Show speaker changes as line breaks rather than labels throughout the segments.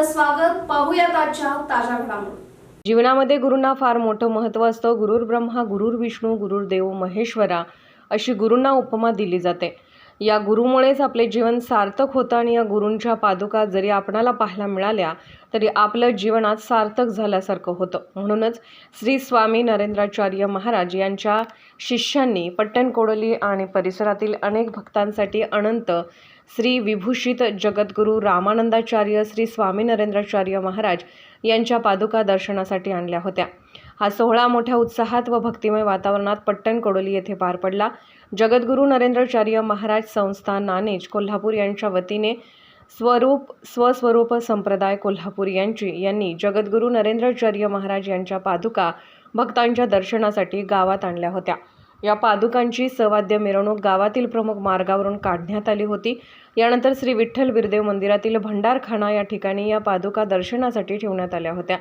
आपलं स्वागत. पाहूयात आजच्या ताज्या घडामोडी.
जीवनामध्ये गुरूंना फार मोठं महत्त्व असतं. गुरुर् ब्रह्मा, गुरुर् विष्णू, गुरुर्देव महेश्वरा अशी गुरूंना उपमा दिली जाते. या गुरुमुळेच आपले जीवन सार्थक होतं आणि या गुरूंच्या पादुका जरी आपणाला पाहायला मिळाल्या तरी आपलं जीवनात सार्थक झाल्यासारखं होतं. म्हणूनच श्री स्वामी नरेंद्राचार्य महाराज यांच्या शिष्यांनी पट्टणकोडोली आणि परिसरातील अनेक भक्तांसाठी अनंत श्री विभूषित जगद्गुरू रामानंदाचार्य श्री स्वामी नरेंद्राचार्य महाराज यांच्या पादुका दर्शनासाठी आणल्या होत्या. हा सोहळा मोठ्या उत्साहात व भक्तिमय वातावरणात पट्टणकोडोली येथे पार पडला. जगद्गुरू नरेंद्राचार्य महाराज संस्थान नाणेज कोल्हापूर यांच्या वतीने स्वस्वरूप संप्रदाय कोल्हापूर यांनी जगद्गुरू नरेंद्राचार्य महाराज यांच्या पादुका भक्तांच्या दर्शनासाठी गावात आणल्या होत्या. या पादुकांची सवाद्य मिरवणूक गावातील प्रमुख मार्गावरून काढण्यात आली होती. यानंतर श्री विठ्ठल बिरदेव मंदिरातील भंडारखाना या ठिकाणी या पादुका दर्शनासाठी ठेवण्यात आल्या होत्या.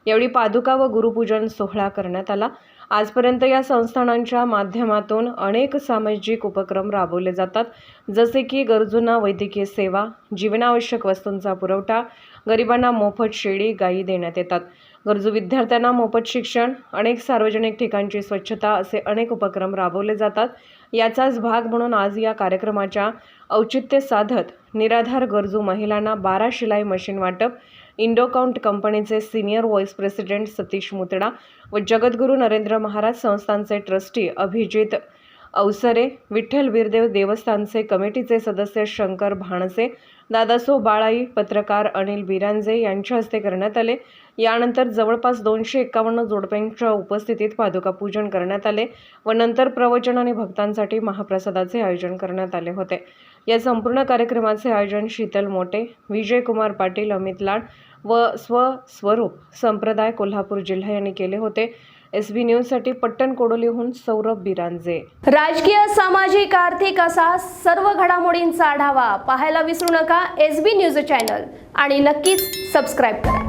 यावेळी पादुका व गुरुपूजन सोहळा करण्यात आला. आजपर्यंत या संस्थानांच्या माध्यमातून अनेक सामाजिक उपक्रम राबवले जातात, जसे की गरजूंना वैद्यकीय सेवा, जीवनावश्यक वस्तूंचा पुरवठा, गरिबांना मोफत शेळी गायी देण्यात येतात, गरजू विद्यार्थ्यांना मोफत शिक्षण, अनेक सार्वजनिक ठिकाणची स्वच्छता असे अनेक उपक्रम राबवले जातात. याचाच भाग म्हणून आज या कार्यक्रमाच्या औचित्य साधत निराधार गरजू महिलांना 12 शिलाई मशीन वाटप, इंडोकाउंट कंपनीचे सिनियर व्हाईस प्रेसिडेंट सतीश मुतडा व जगद्गुरू नरेंद्र महाराज संस्थानचे ट्रस्टी अभिजित अवसरे, विठ्ठल बिरदेव देवस्थानचे कमिटीचे सदस्य शंकर भाणसे, दादासो बाळाई, पत्रकार अनिल बिरांजे यांच्या हस्ते करण्यात आले. यानंतर जवळपास 251 जोडप्यांच्या उपस्थितीत पादुका पूजन करण्यात आले व नंतर प्रवचन आणि भक्तांसाठी महाप्रसादाचे आयोजन करण्यात आले होते. या संपूर्ण कार्यक्रमाचे आयोजन शीतल मोटे, विजय कुमार पाटील, अमित लाड व स्वस्वरूप संप्रदाय कोल्हापूर जिल्हा यांनी केले होते. SB न्यूजसाठी पट्टणकोडोलीहून सौरभ बिरांजे.
राजकीय, सामाजिक, आर्थिक असा सर्व घडामोडींचा आढावा पाहायला विसरू नका SB न्यूज चॅनल आणि नक्कीच सबस्क्राईब करा.